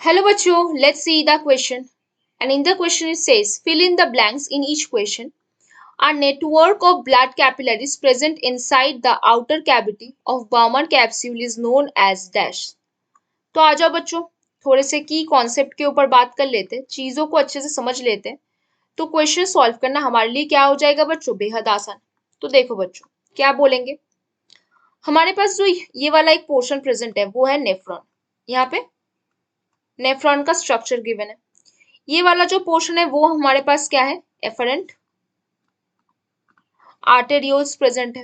Hello bachcho, let's see the question. And in the question it says, fill in the blanks in each question. A network of blood capillaries present inside the outer cavity of Bowman capsule is known as dash. तो आ जाओ बच्चों, थोड़े से की concept के ऊपर बात कर लेते हैं, चीजों को अच्छे से समझ लेते हैं, तो क्वेश्चन सॉल्व करना हमारे लिए क्या हो जाएगा बच्चों, बेहद आसान। तो देखो बच्चों, क्या बोलेंगे, हमारे पास जो ये वाला एक पोर्शन प्रेजेंट है वो है नेफ्रॉन। यहाँ पे नेफ्रॉन का स्ट्रक्चर गिवन है। ये वाला जो पोर्शन है वो हमारे पास क्या है, एफरेंट आर्टेरियोल्स प्रेजेंट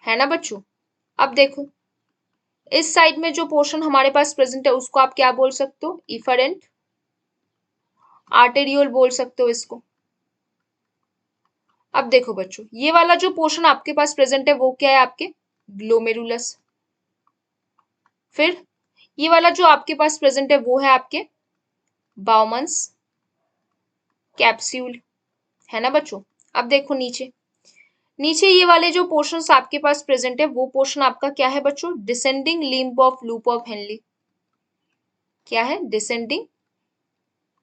है ना बच्चों। अब देखो, इस साइड में जो पोर्शन हमारे पास प्रेजेंट है उसको आप क्या बोल सकते हो, इफरेंट आर्टेरियोल बोल सकते हो इसको। अब देखो बच्चों, ये वाला जो पोर्शन आपके पास प्रेजेंट है वो क्या है, आपके ग्लोमेरुलस। फिर ये वाला जो आपके पास प्रेजेंट है वो है आपके बाउमन्स कैप्सूल, है ना बच्चों। अब देखो नीचे, नीचे ये वाले जो पोर्शंस आपके पास प्रेजेंट है वो पोर्शन आपका क्या है बच्चों, descending limb of loop of Henley. क्या है, descending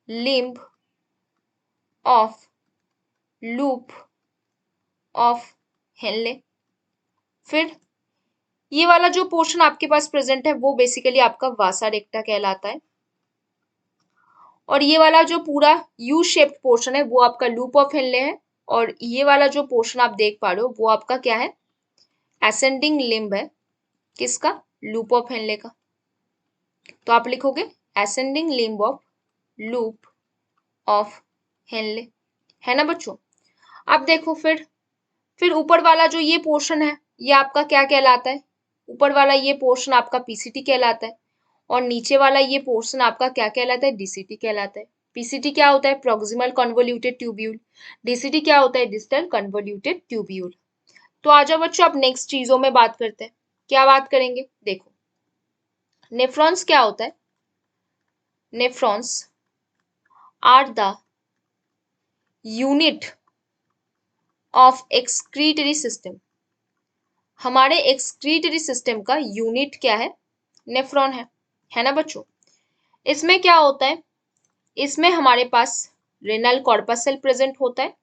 limb of loop of Henle. फिर ये वाला जो पोर्शन आपके पास प्रेजेंट है वो बेसिकली आपका वासा रेक्टा कहलाता है। और ये वाला जो पूरा यू शेप्ड पोर्शन है वो आपका लूप ऑफ हेनले है। और ये वाला जो पोर्शन आप देख पा रहे हो वो आपका क्या है, एसेंडिंग लिम्ब है, किसका, लूप ऑफ हेनले का। तो आप लिखोगे ascending limb of loop of Henle, है ना बच्चों। अब देखो, फिर ऊपर वाला जो ये पोर्शन है ये आपका क्या कहलाता है, ऊपर वाला ये पोर्शन आपका पीसीटी कहलाता है। और नीचे वाला ये पोर्शन आपका क्या कहलाता है, डीसीटी कहलाता है। पीसीटी क्या होता है, प्रोक्सिमल कन्वोल्यूटेड ट्यूब्यूल। डीसीटी क्या होता है, डिस्टल कन्वोल्यूटेड ट्यूब्यूल। तो आ जाओ बच्चों, अब नेक्स्ट चीजों में बात करते हैं। क्या बात करेंगे, देखो नेफ्रॉन्स क्या होता है, nephrons are the unit of excretory system. हमारे एक्सक्रीटरी सिस्टम का यूनिट क्या है, नेफ्रॉन है ना बच्चों। इसमें क्या होता है, इसमें हमारे पास रेनल कॉर्पसल प्रेजेंट होता है।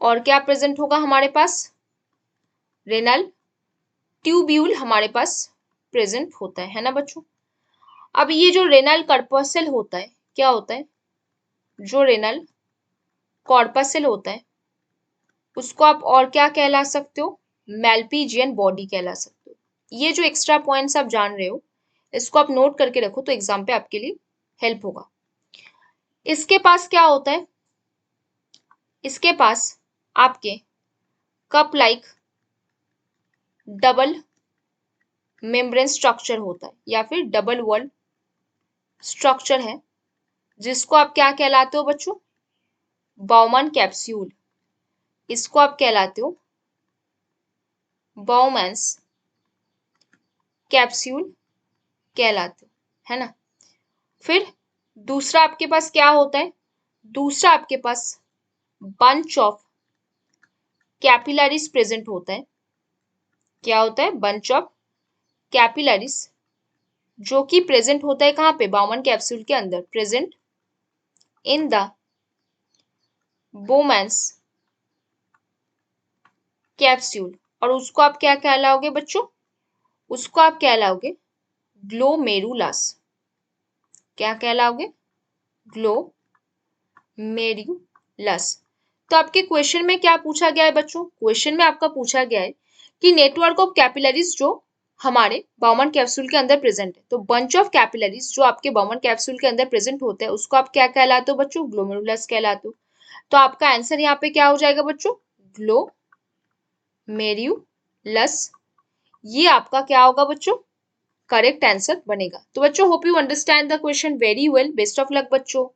और क्या प्रेजेंट होगा हमारे पास, रेनल ट्यूब्यूल हमारे पास प्रेजेंट होता है ना बच्चों। अब ये जो रेनल कॉर्पसल होता है, क्या होता है, जो रेनल कॉर्पसल होता है उसको आप और क्या कहला सकते हो, मैल्पीजियन बॉडी कहला सकते हो। ये जो एक्स्ट्रा पॉइंट्स आप जान रहे हो इसको आप नोट करके रखो, तो एग्जाम पे आपके लिए हेल्प होगा। इसके पास क्या होता है, इसके पास आपके cup like double membrane structure होता है या फिर डबल वॉल स्ट्रक्चर है, जिसको आप क्या कहलाते हो बच्चों, बाउमन कैप्सूल। इसको आप कहलाते हो बाउमन्स कैप्सूल कहलाते हो, है ना। फिर दूसरा आपके पास क्या होता है, दूसरा आपके पास बंच ऑफ कैपिलरीज प्रेजेंट होता है। क्या होता है, बंच ऑफ कैपिलरीज, जो कि प्रेजेंट होता है कहाँ पे, बाउमन कैप्सूल के अंदर, प्रेजेंट इन द बोमेंस कैप्सूल। और उसको आप क्या कहलाओगे बच्चों, उसको आप कहलाओगे ग्लोमेरुलस। क्या कहलाओगे, ग्लोमेरुलस। तो आपके क्वेश्चन में क्या पूछा गया है बच्चों, क्वेश्चन में आपका पूछा गया है कि नेटवर्क ऑफ कैपिलरीज जो हमारे बाउमन कैप्सूल के अंदर प्रेजेंट है, तो बंच ऑफ कैपिलरीज जो आपके बाउमन कैप्सूल के अंदर प्रेजेंट होते हैं उसको आप क्या कहलाते हो बच्चों, ग्लोमेरुलस कहलाते हो। तो आपका आंसर यहाँ पे क्या हो जाएगा बच्चों, ग्लोमेरुलस। ये आपका क्या होगा बच्चों, करेक्ट आंसर बनेगा। तो बच्चों hope you understand the question very well. Best of luck बच्चों।